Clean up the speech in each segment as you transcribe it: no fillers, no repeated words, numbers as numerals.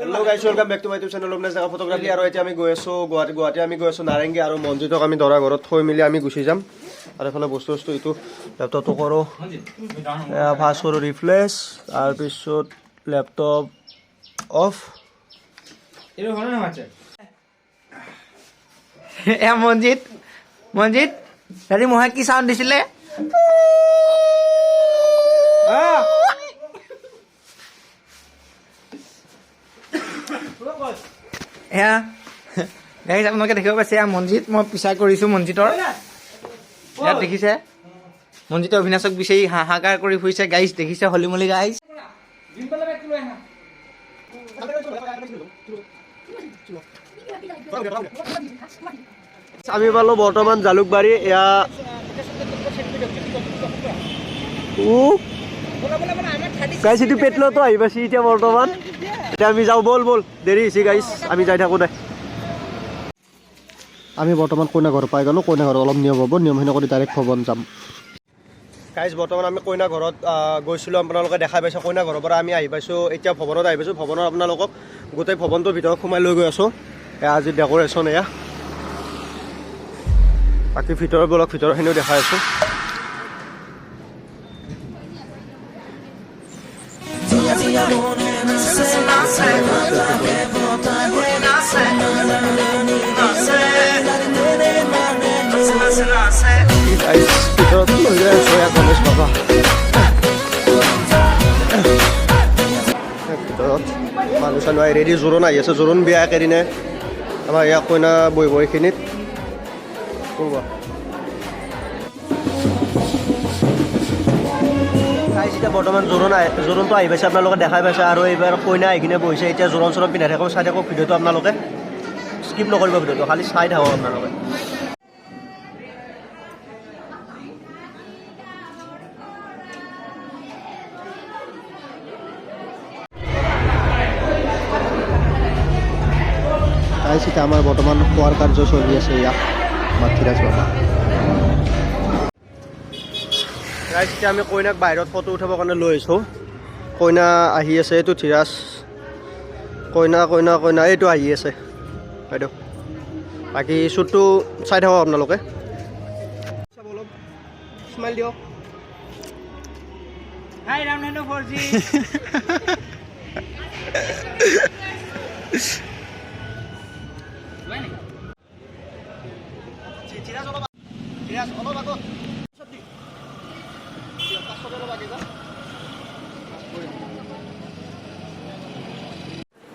Hello guys, welcome back to my YouTube channel Lomnes Jaga Photography আৰু এতিয়া আমি গৈ আছো গুৱাহাটী আমি গৈ আছো নাৰেঙ্গী আৰু মনজিতক আমি দৰা ঘৰত থৈ মিলি আমি গুছি যাম আৰু এফালে বস্তু ইটো ল্যাপটপটো কৰো ফাৰ্ষ্ট কৰো ৰিফ্ৰেছ আৰু পিছত ল্যাপটপ অফ এর হলো না আছে এ মনজিত দাদি মোহে কি সাউন্ড দিছিলে হ্যাঁ গাইজ আপোনালোকে দেখিব পাইছে মনজিত মই পিছা কৰিছো মনজিতৰ ইয়াত দেখিছে মনজিতৰ অভিনাশক বিচাৰি হাহাকাৰ কৰি ফুৰিছে গাইজ দেখিছে হলিমলি গাইজ আমি পালো বৰ্তমান জালুকবাৰী এয়া গাইজ এটো পেটলতো আহিবাছি এতিয়া বৰ্তমান এতিয়া আমি যাও বল দেৰি হৈছে গাইজ আমি যাই থাকো দে আমি বৰ্তমান কইনা ঘৰ পাই গলো কইনা ঘৰ অলপ নিয়ম হ'ব নিয়মহীন কৰি ডাইৰেক্ট ভৱন যাম গাইজ বৰ্তমান আমি কইনা ঘৰত গৈছিলোঁ আপোনালোকে দেখা পাইছে কইনা ঘৰৰ পৰা আমি আহি পাইছোঁ এতিয়া ভৱনত আহি পাইছোঁ ভৱনত আপোনালোকক গোটেই ভৱনটোৰ ভিতৰত সোমাই লৈ গৈ আছোঁ এয়া আজি ডেক'ৰেশ্যন এয়া বাকী ভিতৰৰ বলক ভিতৰখিনিও দেখাই আছোঁ ভিতৰত লৈ গৈ আছোঁ এয়া গণেশ বাবা ভিতৰত মানুহ চানুহ আহি ৰেডি জোৰোণ আহি আছে জোৰোণ বিয়া একেদিনে আমাৰ ইয়াত কইনা বহিব এইখিনিত এতিয়া বৰ্তমান জোৰোণটো আহি পাইছে আপোনালোকে দেখাই পাইছে আৰু এইবাৰ কইনা আহি কিনে বহিছে এতিয়া জোৰোণ চোৰোণ পিন্ধাই থাকক চাই থাকক ভিডিঅ'টো আপোনালোকে স্কিপ নকৰিব ভিডিঅ'টো খালি চাই থাকক আপোনালোকে এতিয়া আমাৰ বৰ্তমান খোৱাৰ কাৰ্য চলি আছে ইয়াত মাতৃৰাজ বাবা এতিয়া আমি কইনাক বাহিৰত ফটো উঠাবৰ কাৰণে লৈ আহিছোঁ কইনা আহি আছে এইটো ধীৰাজ কইনা এইটো আহি আছে বাইদেউ বাকী শ্বুটটো চাই থাকক আপোনালোকে স্মাইল দিয়ক হাই ৰামনেনো 4G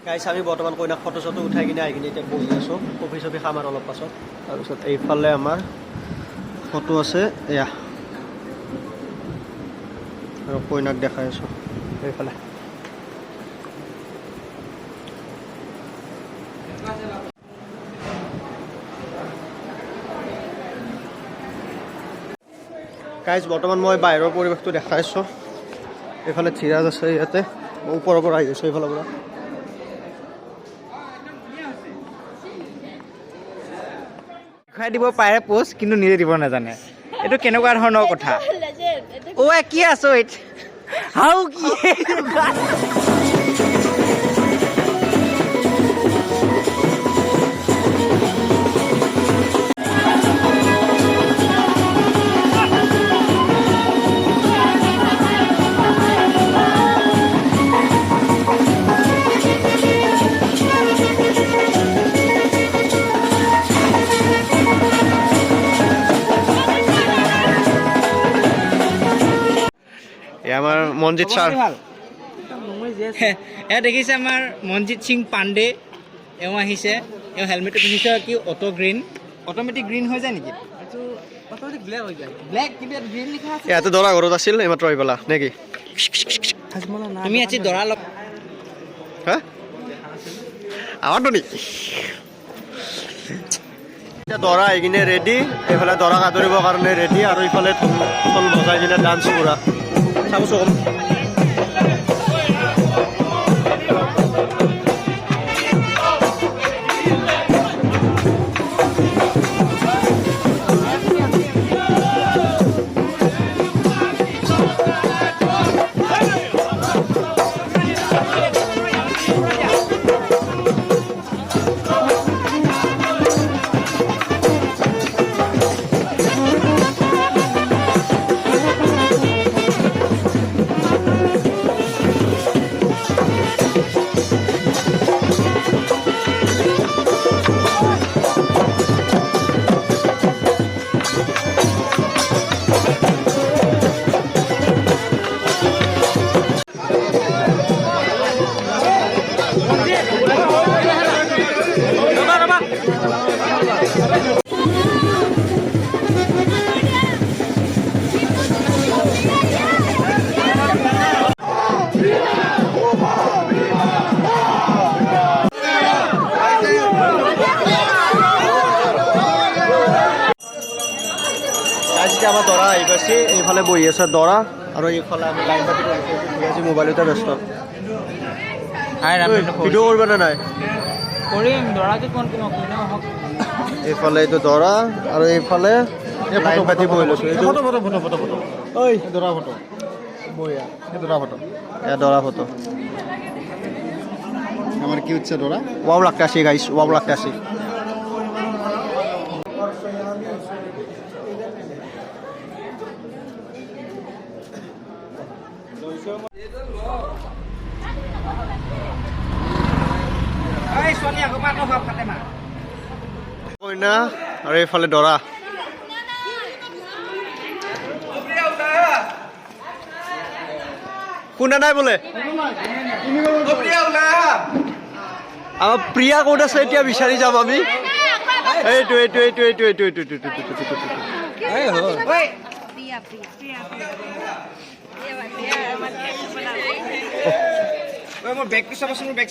গাইছ আমি বৰ্তমান কইনাক ফটো চটো উঠাই কিনে আহি কিনে এতিয়া বহি আছোঁ কফি চফি খাম আৰু অলপ পাছত তাৰপিছত এইফালে আমাৰ ফটো আছে এয়া আৰু কইনাক দেখাই আছোঁ এইফালে গাইজ বৰ্তমান মই বাহিৰৰ পৰিৱেশটো দেখাই আছোঁ এইফালে ধীৰাজ আছে ইয়াতে মই ওপৰৰ পৰা আহি আছোঁ এইফালৰ পৰা দেখাই দিব পাৰে পোষ্ট কিন্তু নিজে দিব নাজানে এইটো কেনেকুৱা ধৰণৰ কথা অ' কি আছো হাউ কি আমাৰ মনজিত ছাৰ এয়া দেখিছে আমাৰ মনজিত সিং পাণ্ডে এওঁ আহিছে এওঁ হেলমেটটো পিন্ধিছে কি অট'মেটিক গ্ৰীণ হৈ যায় নেকি ব্লেক কিন্তু ইয়াত গ্ৰীণ লিখা আছে ইয়াতে দৰা ঘৰত আছিল এইমাত্ৰ আহি পেলা নেকি তুমি আজি দৰা লগ হা আমাৰতো নেকি এতিয়া দৰা আহি কিনে ৰেডি এইফালে দৰাক আদৰিবৰ কাৰণে ৰেডি আৰু ইফালে ঢোল বজাই কিনে ডান্স কৰা চাবচোন আমাৰ দৰা আহি পাইছে এইফালে বহি আছে দৰা আৰু এইফালে আমি লাইন পাতি আজি মোবাইলতে ব্যস্ত ভিডিঅ' কৰিব নে নাই কৰিম দৰাকে কোন কোন এইফালে এইটো দৰা আৰু এইফালে লাইন পাতি বহি লৈছো ঐ দৰা ফটো বঢ়িয়া দৰা ফটো দৰা ফটো আমাৰ কি হচ্ছে দোৰা ওয়াও লাগতেছে গাইস ওয়াও লাগতেছে কইনা আৰু এইফালে দৰা শুনা নাই বোলে আমাৰ প্ৰিয়া ক'ত আছে এতিয়া বিচাৰি যাম আমি এইটো এইটো এইটো এইটো এইটো এইটো এইটো মোৰ বেগটো চাবচোন মোৰ বেগ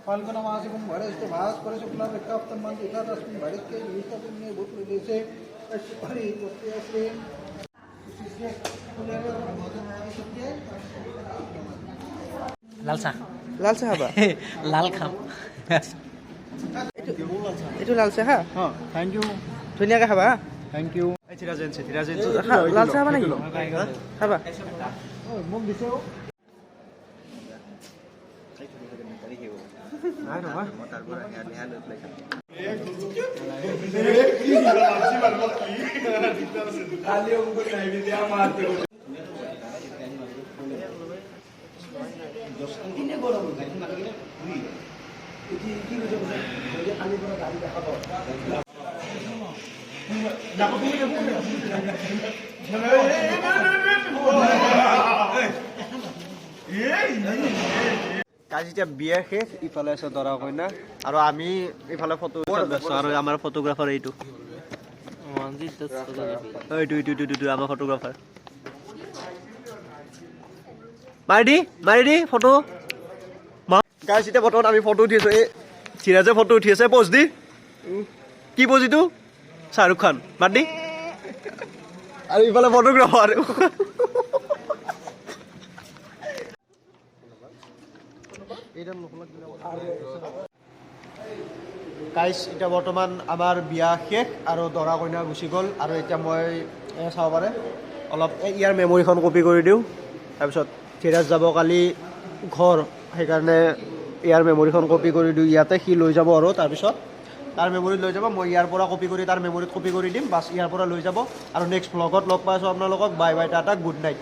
फाल्गुन मासिकं भरस्ते भास्कर शुक्ला विक्काप्तं मान एकादशं भरस्ते विष्टपुण्ये भूतप्रदेशे हरि तस्ये লাল চাহ লাল চাহ খাবা লাল খাম এইটো লাল চাহ হা হ্যাঁ থ্যাংক ইউ ধুনীয়াকৈ খাবা হা থ্যাংক ইউ লাল চাহ খাবা নেকি খাবা কাজ এতিয়া বিয়া শেষ ইফালে আছে দৰা কইনা আৰু আমি ইফালে ফটো আৰু আমাৰ ফটোগ্ৰাফাৰ এইটো এইটো এইটো এইটো আমাৰ ফটোগ্ৰাফাৰ মাৰি দি ফটো গাইছ এতিয়া বৰ্তমান আমি ফটো উঠি আছো এই চিৰাজে ফটো উঠি আছে প'জ দি কি প'জ এইটো শ্বাহৰুখ খান মাত দি আৰু ইফালে ফটোগ্ৰাফাৰ গাইছ এতিয়া বৰ্তমান আমাৰ বিয়া শেষ আৰু দৰা কইনা গুচি গ'ল আৰু এতিয়া মই চাব পাৰে অলপ ইয়াৰ মেমৰিখন কপি কৰি দিওঁ তাৰপিছত চিৰাজ যাব কালি ঘৰ সেইকাৰণে ইয়াৰ মেমৰিখন কপি কৰি দিওঁ ইয়াতে সি লৈ যাব আৰু তাৰপিছত তাৰ মেমৰিত লৈ যাব মই ইয়াৰ পৰা কপি কৰি তাৰ মেমৰিত কপি কৰি দিম বাছ ইয়াৰ পৰা লৈ যাব আৰু নেক্সট ভ্লগত লগ পাই আছোঁ আপোনালোকক bye bye Tata good night